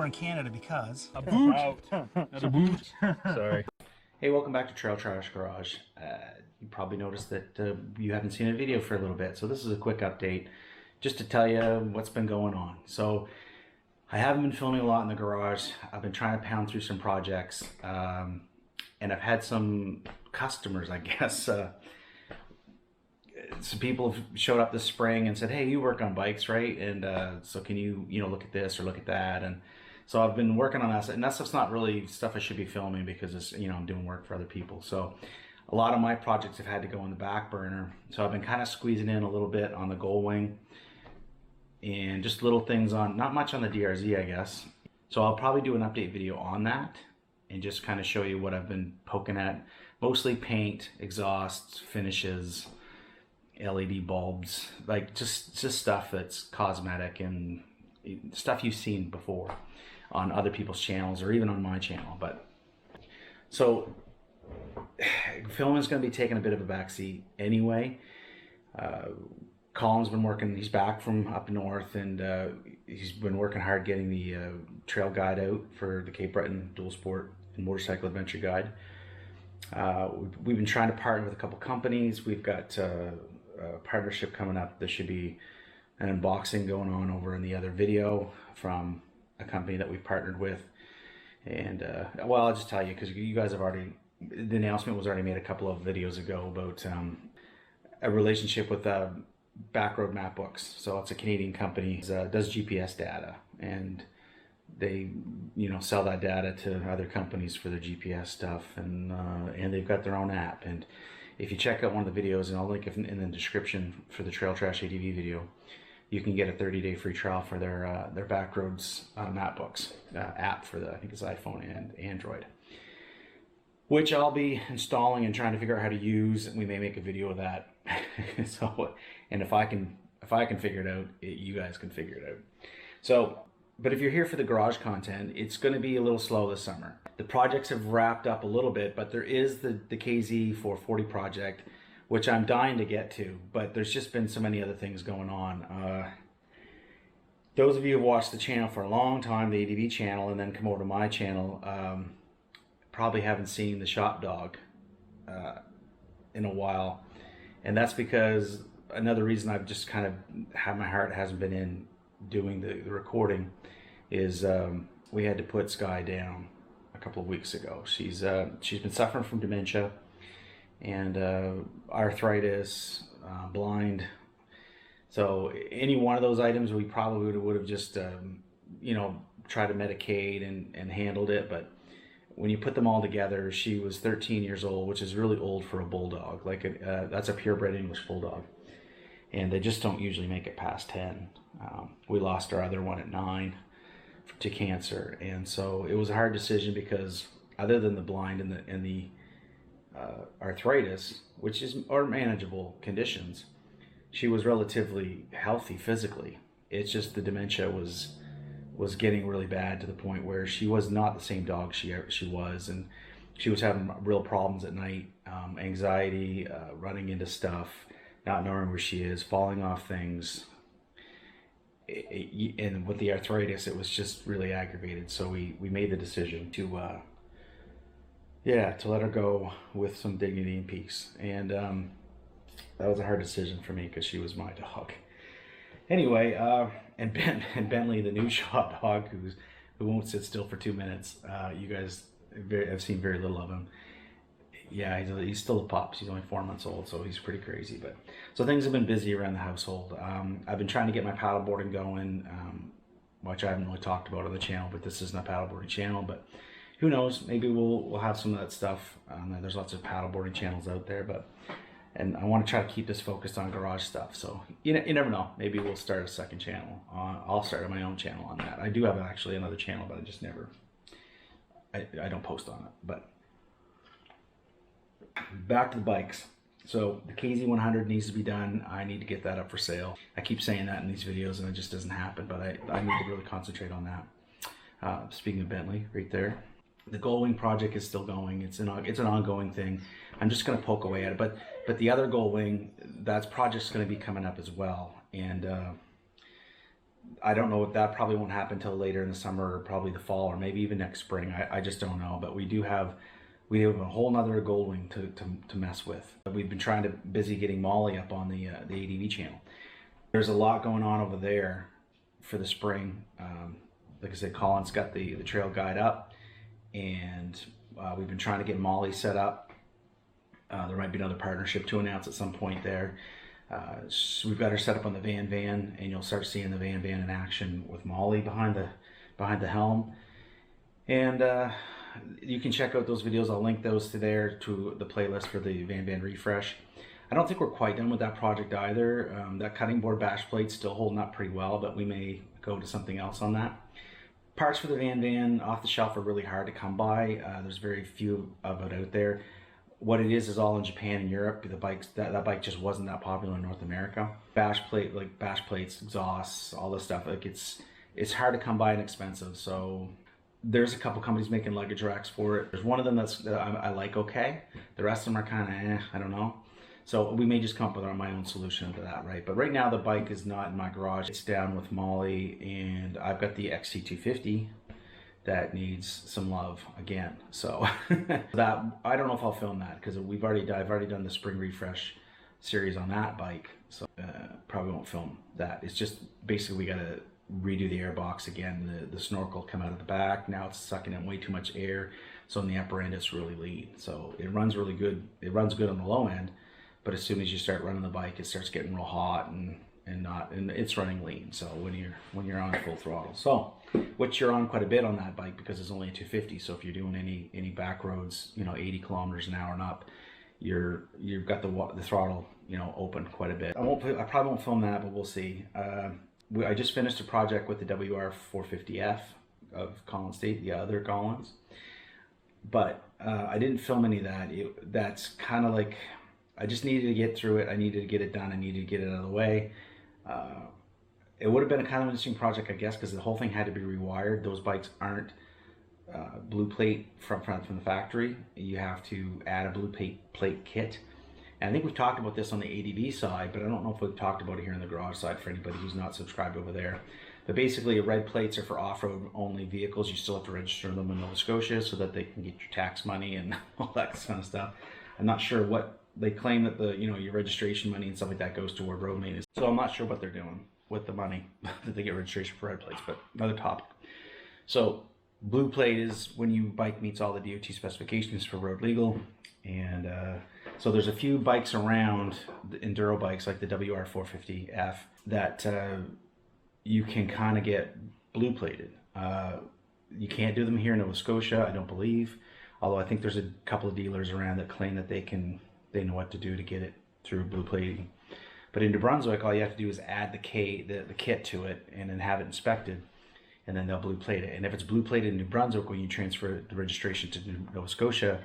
in Canada because... A boot! Not a boot. Sorry. Hey, welcome back to Trail Trash Garage. You probably noticed that you haven't seen a video for a little bit, so this is a quick update just to tell you what's been going on. So I haven't been filming a lot in the garage. I've been trying to pound through some projects, and I've had some customers, I guess. Some people have showed up this spring and said, hey, you work on bikes, right? And so can you look at this or look at that? And so I've been working on that, and that stuff's not really stuff I should be filming because it's, I'm doing work for other people. So a lot of my projects have had to go on the back burner. So I've been kind of squeezing in a little bit on the Gullwing and just little things on, not much on the DRZ, I guess. So I'll probably do an update video on that and just kind of show you what I've been poking at. Mostly paint, exhausts, finishes, LED bulbs, like just stuff that's cosmetic and stuff you've seen before on other people's channels or even on my channel. But so filming is going to be taking a bit of a backseat anyway. Colin's been working, he's back from up north, and he's been working hard getting the trail guide out for the Cape Breton Dual Sport and Motorcycle Adventure Guide. We've been trying to partner with a couple companies. We've got a partnership coming up. There should be an unboxing going on over in the other video from a company that we've partnered with. And well, I'll just tell you because you guys have already, the announcement was already made a couple of videos ago about a relationship with Backroad Map Books. So it's a Canadian company that does GPS data, and they sell that data to other companies for their GPS stuff, and they've got their own app. And if you check out one of the videos, and I'll link it in the description for the Trail Trash ADV video, you can get a 30-day free trial for their Backroads Map Books app for I think it's iPhone and Android, which I'll be installing and trying to figure out how to use. And we may make a video of that. So, and if I can figure it out, you guys can figure it out. So, but if you're here for the garage content, it's going to be a little slow this summer. The projects have wrapped up a little bit, but there is the KZ440 project, which I'm dying to get to, but there's just been so many other things going on. Those of you who've watched the channel for a long time, the ADV channel, and then come over to my channel, probably haven't seen the shop dog in a while. And that's because another reason I've just kind of had my heart hasn't been in doing the recording is we had to put Sky down a couple of weeks ago. She's been suffering from dementia and arthritis, blind. So any one of those items we probably would have just tried to medicate and handled it. But when you put them all together, she was 13 years old, which is really old for a bulldog. Like that's a purebred English bulldog, and they just don't usually make it past 10. We lost our other one at 9 to cancer, and so it was a hard decision because other than the blind and the arthritis, which are manageable conditions, she was relatively healthy physically. It's just the dementia was getting really bad to the point where she was not the same dog she was, and she was having real problems at night, anxiety, running into stuff, not knowing where she is, falling off things. And with the arthritis, it was just really aggravated. So we made the decision to let her go with some dignity and peace. And that was a hard decision for me because she was my dog. Anyway, and Bentley, the new shop dog, who won't sit still for 2 minutes. You guys have seen very little of him. Yeah, he's still a pup. He's only 4 months old, so he's pretty crazy. But so things have been busy around the household. I've been trying to get my paddleboarding going, which I haven't really talked about on the channel. But this isn't a paddleboarding channel. But who knows? Maybe we'll have some of that stuff. There's lots of paddleboarding channels out there, and I want to try to keep this focused on garage stuff. So you never know. Maybe we'll start a second channel. I'll start my own channel on that. I do have actually another channel, but I just never. I don't post on it. But back to the bikes. So the KZ100 needs to be done. I need to get that up for sale. I keep saying that in these videos, and it just doesn't happen. But I need to really concentrate on that. Speaking of Bentley, right there. The Gullwing project is still going. It's an ongoing thing. I'm just going to poke away at it. But the other Gullwing, that project's going to be coming up as well. And I don't know if that probably won't happen until later in the summer or probably the fall or maybe even next spring. I just don't know. But we have a whole nother Goldwing to mess with. We've been trying to busy getting Molly up on the ADV channel. There's a lot going on over there for the spring. Like I said, Colin's got the trail guide up, and we've been trying to get Molly set up. There might be another partnership to announce at some point there. So we've got her set up on the Van, and you'll start seeing the Van in action with Molly behind the helm. And you can check out those videos. I'll link those to the playlist for the Van refresh. I don't think we're quite done with that project either. That cutting board bash plate's still holding up pretty well, but we may go to something else on that. Parts for the Van off the shelf are really hard to come by. There's very few of it out there. What it is all in Japan and Europe. The bikes, that bike just wasn't that popular in North America. Bash plates, exhausts, all this stuff. Like it's hard to come by and expensive. So there's a couple companies making luggage racks for it. There's one of them that I like okay. The rest of them are kind of I don't know. So we may just come up with my own solution to that, right? But right now the bike is not in my garage. It's down with Molly, and I've got the XT250 that needs some love again. So that I don't know if I'll film that because I've already done the spring refresh series on that bike. So probably won't film that. It's just basically we got to redo the airbox again. The snorkel come out of the back. Now it's sucking in way too much air. So in the upper end it's really lean. So it runs really good. It runs good on the low end. But as soon as you start running the bike, it starts getting real hot and it's running lean. So when you're on full throttle, so which you're on quite a bit on that bike because it's only a 250. So if you're doing any back roads, 80 kilometers an hour and up, you've got the throttle open quite a bit. I probably won't film that, but we'll see. I just finished a project with the WR450F of Collins State, the other Collins, but I didn't film any of that. That's kind of like, I just needed to get through it. I needed to get it done. I needed to get it out of the way. It would have been a kind of interesting project, I guess, because the whole thing had to be rewired. Those bikes aren't blue plate from the factory. You have to add a blue plate kit. And I think we've talked about this on the ADV side, but I don't know if we've talked about it here on the garage side for anybody who's not subscribed over there. But basically, red plates are for off-road only vehicles. You still have to register them in Nova Scotia so that they can get your tax money and all that kind of stuff. I'm not sure what they claim that your registration money and stuff like that goes toward road maintenance. So I'm not sure what they're doing with the money that they get registration for red plates, but another topic. So blue plate is when your bike meets all the DOT specifications for road legal. And so there's a few bikes around, the enduro bikes like the WR450F that you can kind of get blue plated. You can't do them here in Nova Scotia, I don't believe. Although I think there's a couple of dealers around that claim that they know what to do to get it through blue plating. But in New Brunswick, all you have to do is add the kit to it and then have it inspected, and then they'll blue plate it. And if it's blue plated in New Brunswick, when you transfer the registration to Nova Scotia,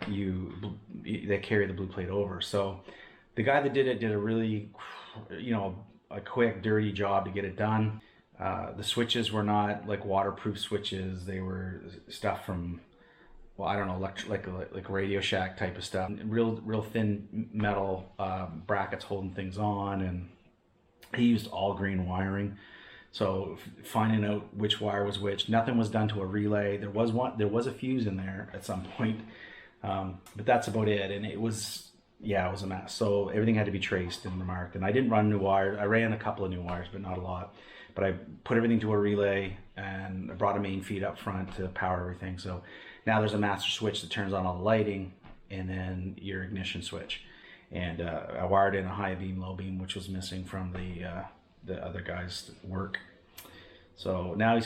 they carry the blue plate over. So the guy that did it did a really, a quick, dirty job to get it done. The switches were not like waterproof switches. They were stuff from, well, I don't know, like Radio Shack type of stuff. Real thin metal brackets holding things on, and he used all green wiring. So finding out which wire was which, nothing was done to a relay. There was a fuse in there at some point, but that's about it. And it was a mess. So everything had to be traced and remarked. And I didn't run new wires. I ran a couple of new wires, but not a lot. But I put everything to a relay, and I brought a main feed up front to power everything. So now there's a master switch that turns on all the lighting, and then your ignition switch. And I wired in a high beam, low beam, which was missing from the other guy's work. So now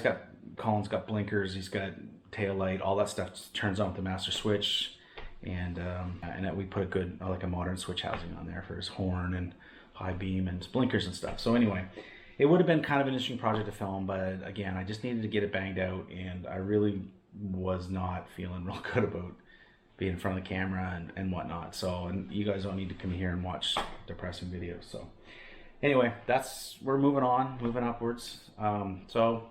Colin's got blinkers, he's got tail light, all that stuff turns on with the master switch. And we put a modern switch housing on there for his horn and high beam and blinkers and stuff. So anyway, it would have been kind of an interesting project to film, but again, I just needed to get it banged out, and I really was not feeling real good about being in front of the camera and whatnot. So, and you guys don't need to come here and watch depressing videos. So anyway, we're moving upwards. So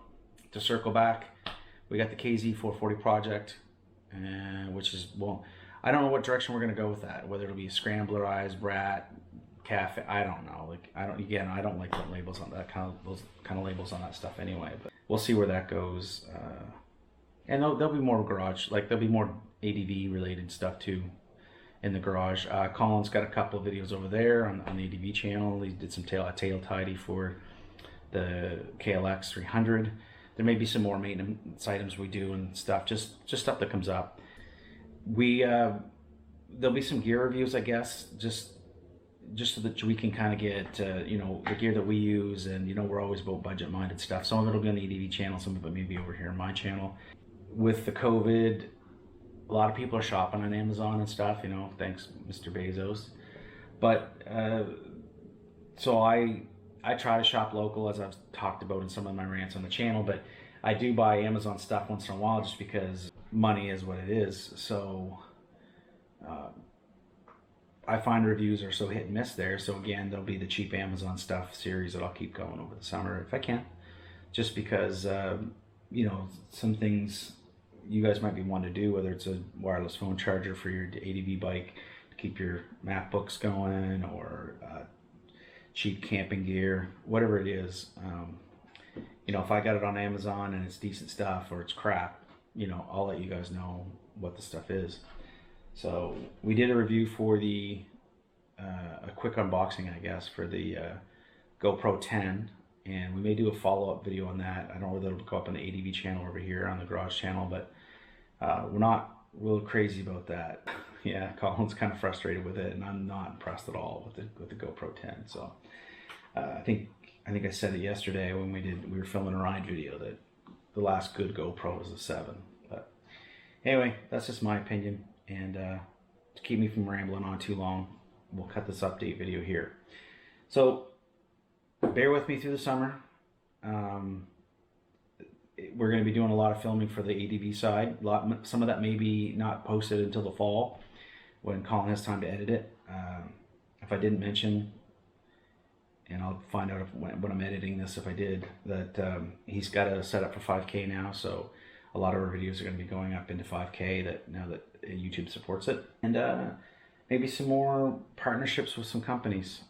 to circle back, we got the KZ440 project, which is, well, I don't know what direction we're going to go with that, whether it'll be Scrambler, Eyes, Brat, cafe. I don't know. Like I don't like putting labels on that those kind of labels on that stuff anyway. But we'll see where that goes. And there'll be more garage. Like there'll be more ADV related stuff too in the garage. Colin's got a couple of videos over there on the ADV channel. He did some tail tidy for the KLX 300. There may be some more maintenance items we do and stuff. Just stuff that comes up. There'll be some gear reviews, I guess, just so that we can kind of get you know, the gear that we use, and you know, we're always about budget minded stuff. Some of it will be on the ADV channel, some of it may be over here on my channel. With the COVID, a lot of people are shopping on Amazon and stuff, you know, thanks Mr. Bezos. But so I try to shop local, as I've talked about in some of my rants on the channel, but I do buy Amazon stuff once in a while just because money is what it is. So I find reviews are so hit and miss there. So again, there'll be the cheap Amazon stuff series that I'll keep going over the summer if I can, just because you know, some things you guys might be wanting to do, whether it's a wireless phone charger for your ADV bike to keep your MacBooks going, or cheap camping gear, whatever it is. You know, if I got it on Amazon and it's decent stuff or it's crap, you know, I'll let you guys know what the stuff is. So we did a review for the a quick unboxing, I guess, for the GoPro 10, and we may do a follow-up video on that. I don't know whether it'll go up on the ADV channel over here on the garage channel, but we're not real crazy about that. Yeah, Colin's kind of frustrated with it, and I'm not impressed at all with the GoPro 10. So I think I said it yesterday when we were filming a ride video that the last good GoPro was a 7. But anyway, that's just my opinion, and to keep me from rambling on too long, we'll cut this update video here. So bear with me through the summer. We're going to be doing a lot of filming for the ADV side. Some of that may be not posted until the fall when Colin has time to edit it. If I didn't mention, and I'll find out when I'm editing this, if I did, that he's got a setup for 5K now, so a lot of our videos are going to be going up into 5K now that YouTube supports it. And maybe some more partnerships with some companies.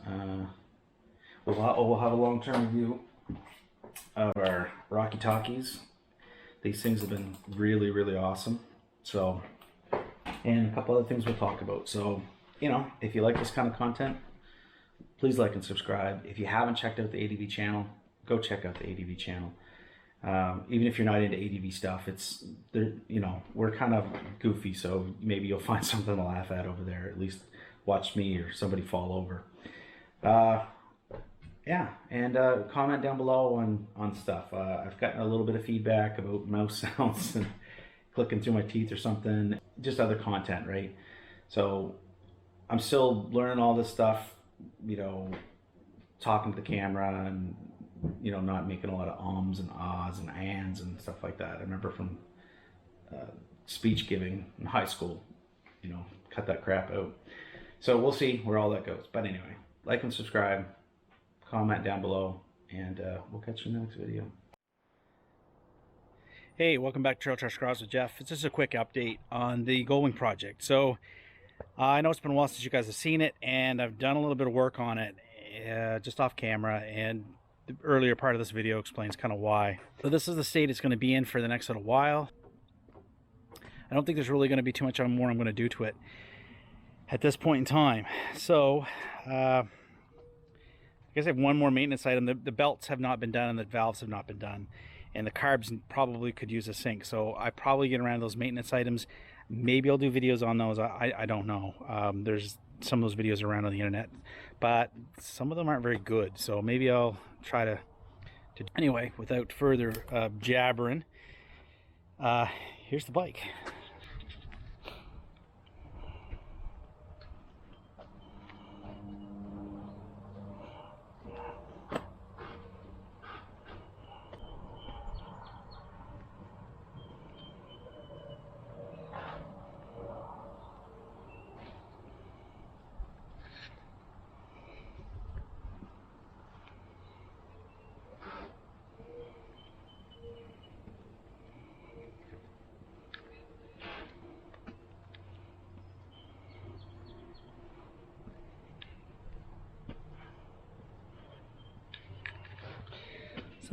We'll have a long-term review of our Rocky Talkies. These things have been really, really awesome. So, and a couple other things we'll talk about. So, you know, if you like this kind of content, please like and subscribe. If you haven't checked out the ADV channel, go check out the ADV channel. Even if you're not into ADV stuff, you know, we're kind of goofy, so maybe you'll find something to laugh at over there. At least watch me or somebody fall over. Yeah, and comment down below on stuff. I've gotten a little bit of feedback about mouse sounds and clicking through my teeth or something. Just other content, right? So I'm still learning all this stuff, you know, talking to the camera and, you know, not making a lot of ums and ahs and ands and stuff like that. I remember from speech giving in high school, you know, cut that crap out. So we'll see where all that goes. But anyway, like and subscribe. Comment down below, and we'll catch you in the next video. Hey, welcome back to Trail Trash Garage with Jeff. It's just a quick update on the Goldwing project. So I know it's been a while since you guys have seen it, and I've done a little bit of work on it just off camera, and the earlier part of this video explains kind of why. So this is the state it's going to be in for the next little while. I don't think there's really going to be too much more I'm going to do to it at this point in time. So I guess I have one more maintenance item. The belts have not been done and the valves have not been done, and the carbs probably could use a sync. So I probably get around those maintenance items. Maybe I'll do videos on those. I don't know. There's some of those videos around on the internet, but some of them aren't very good. So maybe I'll try to anyway, without further jabbering, here's the bike.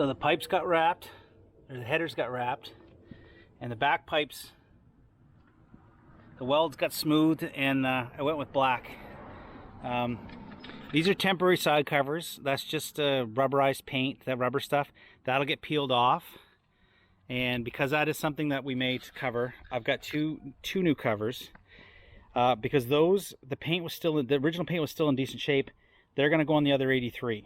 So the pipes got wrapped, or the headers got wrapped, and the back pipes, the welds got smoothed, and I went with black. These are temporary side covers. That's just rubberized paint, that rubber stuff. That'll get peeled off. And because that is something that we made to cover, I've got two new covers. Because the paint was still, the original paint was still in decent shape. They're going to go on the other 83.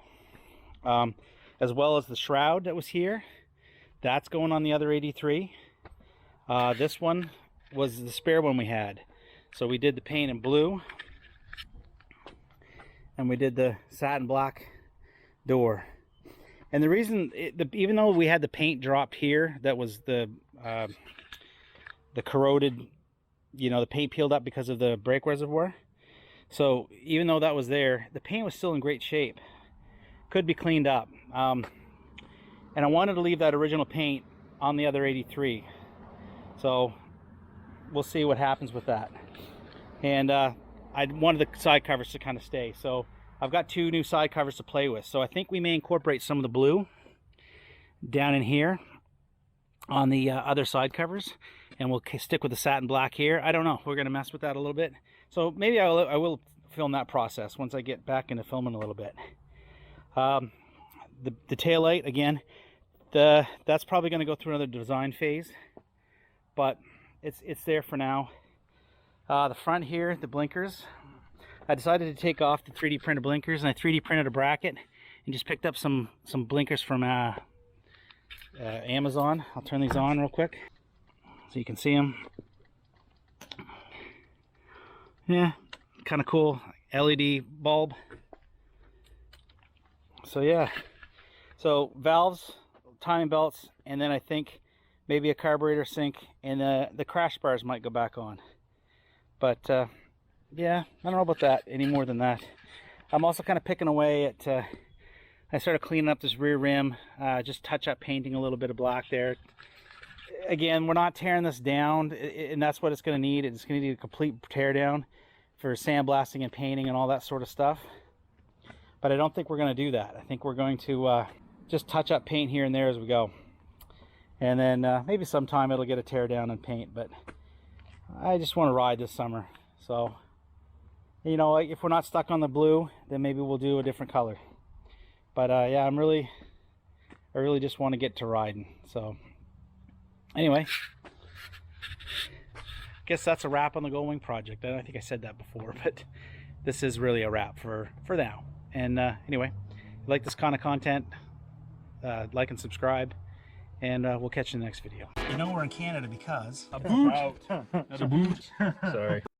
As well as the shroud that was here. That's going on the other 83. This one was the spare one we had. So we did the paint in blue. And we did the satin black door. And the reason, even though we had the paint dropped here, that was the corroded, you know, the paint peeled up because of the brake reservoir. So even though that was there, the paint was still in great shape. Could be cleaned up. And I wanted to leave that original paint on the other 83. So we'll see what happens with that. And I wanted the side covers to kind of stay. So I've got two new side covers to play with. So I think we may incorporate some of the blue down in here on the other side covers. And we'll stick with the satin black here. I don't know. We're going to mess with that a little bit. So maybe I will film that process once I get back into filming a little bit. The tail light, again, that's probably going to go through another design phase. But it's there for now. The front here, the blinkers, I decided to take off the 3D printed blinkers, and I 3D printed a bracket and just picked up some blinkers from Amazon. I'll turn these on real quick so you can see them. Yeah, kind of cool LED bulb. So yeah, so valves, timing belts, and then I think maybe a carburetor sink, and the crash bars might go back on. But yeah, I don't know about that any more than that. I'm also kind of picking away at, I started cleaning up this rear rim, just touch up painting a little bit of black there. Again, we're not tearing this down, and that's what it's going to need. It's going to need a complete tear down for sandblasting and painting and all that sort of stuff. But I don't think we're going to do that. I think we're going to just touch up paint here and there as we go. And then maybe sometime it'll get a tear down and paint, but I just want to ride this summer. So, you know, if we're not stuck on the blue, then maybe we'll do a different color. But yeah, I really just want to get to riding. So anyway, I guess that's a wrap on the Goldwing project. I think I said that before, but this is really a wrap for now. And anyway, if you like this kind of content, like and subscribe, and we'll catch you in the next video. You know we're in Canada because... A boot! A boot! Sorry.